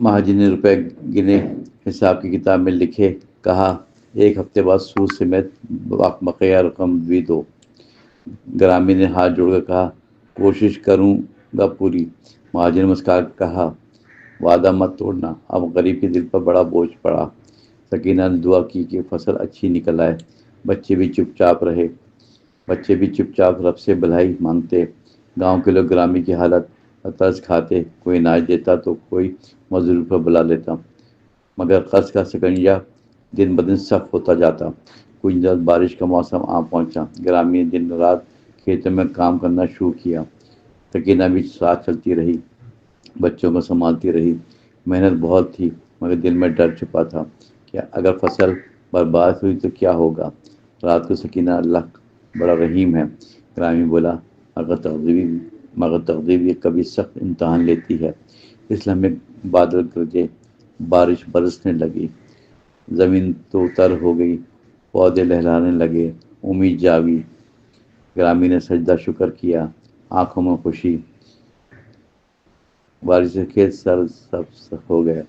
مہاجن نے روپے گنے، حساب کی کتاب میں لکھے، کہا 1 ہفتے بعد سود سمیت بقیہ رقم بھی دو۔ گرامی نے ہاتھ جوڑ کر کہا کوشش کروں گا پوری۔ مہاجن نے مسکرا کر کہا وعدہ مت توڑنا۔ اب غریب کے دل پر بڑا بوجھ پڑا۔ سکینہ نے دعا کی کہ فصل اچھی نکل آئے۔ بچے بھی چپ چاپ رب سے بھلائی مانگتے۔ گاؤں کے لوگ گرامی کی حالت پر ترس کھاتے، کوئی اناج دیتا تو کوئی مزدور پر بلا لیتا، مگر قرض کا شکنجہ دن بدن سخت ہوتا جاتا۔ کچھ دن بارش کا موسم آ پہنچا۔ گرامی نے دن رات کھیتوں میں کام کرنا شروع کیا۔ سکینہ بھی ساتھ چلتی رہی، بچوں کو سنبھالتی رہی۔ محنت بہت تھی، مگر دل میں ڈر چھپا تھا کہ اگر فصل برباد ہوئی تو کیا ہوگا۔ رات کو سکینہ اللہ بڑا رحیم ہے، گرامی بولا، مگر تقدیر یہ کبھی سخت امتحان لیتی ہے۔ اس لمحے بادل گرجے، بارش برسنے لگی، زمین تو تر ہو گئی، پودے لہرانے لگے، امید جاگی۔ گرامی نے سجدہ شکر کیا، آنکھوں میں خوشی۔ بارش سے کھیت سب ہو گئے،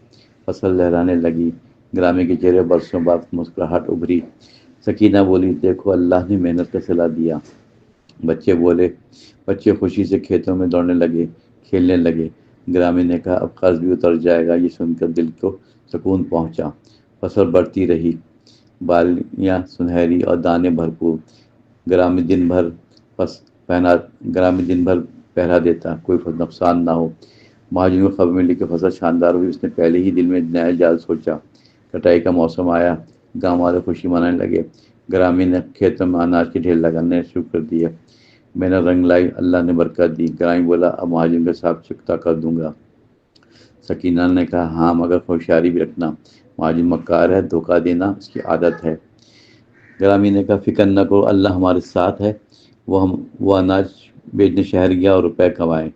فصل لہرانے لگی۔ گرامی کے چہرے برسوں بعد مسکراہٹ ابھری۔ سکینہ بولی دیکھو اللہ نے محنت کا صلہ دیا۔ بچے خوشی سے کھیتوں میں دوڑنے لگے، کھیلنے لگے۔ گرامی نے کہا اب قرض بھی اتر جائے گا۔ یہ سن کر دل کو سکون پہنچا۔ فصل بڑھتی رہی، بالیاں سنہری اور دانے بھرپور۔ گرامی دن بھر پہرا دیتا، کوئی نقصان نہ ہو۔ مہاجن کو خبر ملی کہ فصل شاندار ہوئی۔ اس نے پہلے ہی دل میں نیا جال سوچا۔ کٹائی کا موسم آیا، گاؤں والے خوشی منانے لگے۔ گرامی نے کھیتوں میں اناج کے ڈھیر لگانے شروع کر دیے۔ میں نے رنگ لائی، اللہ نے برکت دی۔ گرامی بولا اب مہاجن کا حساب چکتا کر دوں گا۔ سکینہ نے کہا ہاں مگر ہوشیاری بھی رکھنا، مہاجن مکار ہے، دھوکہ دینا اس کی عادت ہے۔ گرامی نے کہا فکر نہ کرو، اللہ ہمارے ساتھ ہے۔ وہ اناج بیچنے شہر گیا اور روپے کمائے۔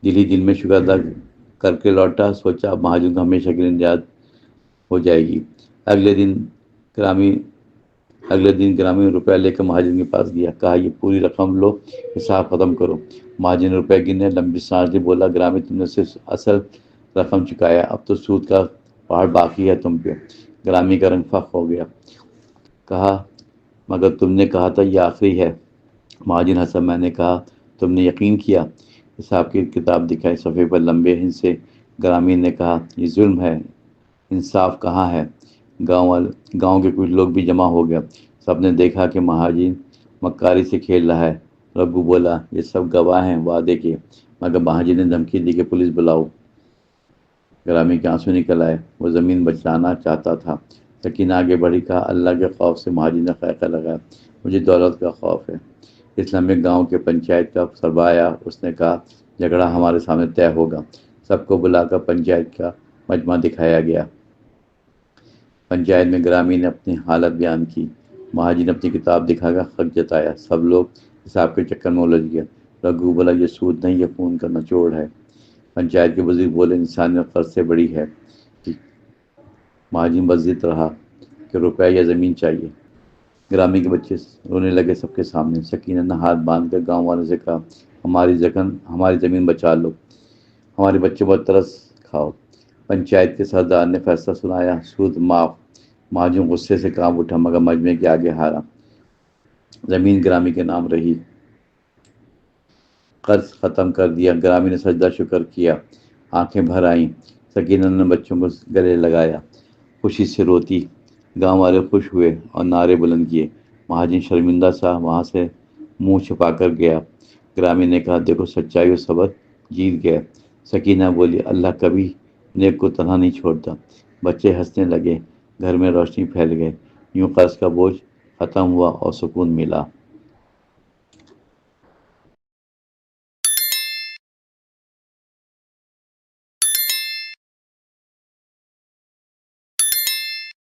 دل ہی دل میں شکر ادا کر کے لوٹا، سوچا اب مہاجن کو ہمیشہ کے لیے نجات ہو جائے گی۔ اگلے دن گرامی روپے لے کر مہاجن کے پاس گیا، کہا یہ پوری رقم لو، حساب ختم کرو۔ مہاجن نے روپے گنے، لمبی سانس لی، بولا گرامی تم نے صرف اصل رقم چکایا، اب تو سود کا پہاڑ باقی ہے تم پہ۔ گرامی کا رنگ فخ ہو گیا، کہا مگر تم نے کہا تھا یہ آخری ہے۔ مہاجن ہنسا، میں نے کہا تم نے یقین کیا۔ حساب کی کتاب دکھائی، صفحے پر لمبے حصے۔ گرامی نے کہا یہ ظلم ہے، انصاف کہاں ہے؟ گاؤں کے کچھ لوگ بھی جمع ہو گیا، سب نے دیکھا کہ مہاجن مکاری سے کھیل رہا ہے۔ ربو بولا یہ سب گواہ ہیں وعدے کے، مگر مہاجن نے دھمکی دی کہ پولیس بلاؤ۔ گرامی کے آنسو نکل آئے، وہ زمین بچانا چاہتا تھا۔ سکینہ آگے بڑھی، کہا اللہ کے خوف سے مہاجن نے خیقہ لگایا، مجھے دولت کا خوف ہے۔ اس لمحے گاؤں کے پنچایت کا سربراہ آیا، اس نے کہا جھگڑا ہمارے سامنے طے ہوگا۔ سب کو بلا کر پنچایت کا مجمع دکھایا گیا۔ پنچایت میں گرامی نے اپنی حالت بیان کی، مہاجن نے اپنی کتاب دکھا کر حق جتایا۔ سب لوگ حساب کے چکر میں الجھ گئے۔ رگو بولا یہ سود نہیں، یہ خون کا نچوڑ ہے۔ پنچایت کے وزیر بولے انسانیت قرض سے بڑی ہے۔ مہاجن بس ضد رہا کہ روپے یا زمین چاہیے۔ گرامی کے بچے رونے لگے سب کے سامنے۔ سکینہ نے ہاتھ باندھ کر گاؤں والوں سے کہا ہماری زمین بچا لو، ہمارے بچوں پر ترس کھاؤ۔ پنچایت کے سردار نے فیصلہ سنایا، سود معاف۔ مہاجن غصے سے کانپ اٹھا مگر مجمع کے آگے ہارا۔ زمین گرامی کے نام رہی، قرض ختم کر دیا۔ گرامی نے سجدہ شکر کیا، آنکھیں بھر آئیں۔ سکینہ نے بچوں کو گلے لگایا، خوشی سے روتی۔ گاؤں والے خوش ہوئے اور نعرے بلند کیے۔ مہاجن شرمندہ سا وہاں سے منہ چھپا کر گیا۔ گرامی نے کہا دیکھو سچائی و صبر جیت گئے۔ سکینہ بولی اللہ کبھی نیک کو تنہا نہیں چھوڑتا۔ بچے ہنسنے لگے، گھر میں روشنی پھیل گئے۔ یوں قرض کا بوجھ ختم ہوا اور سکون ملا۔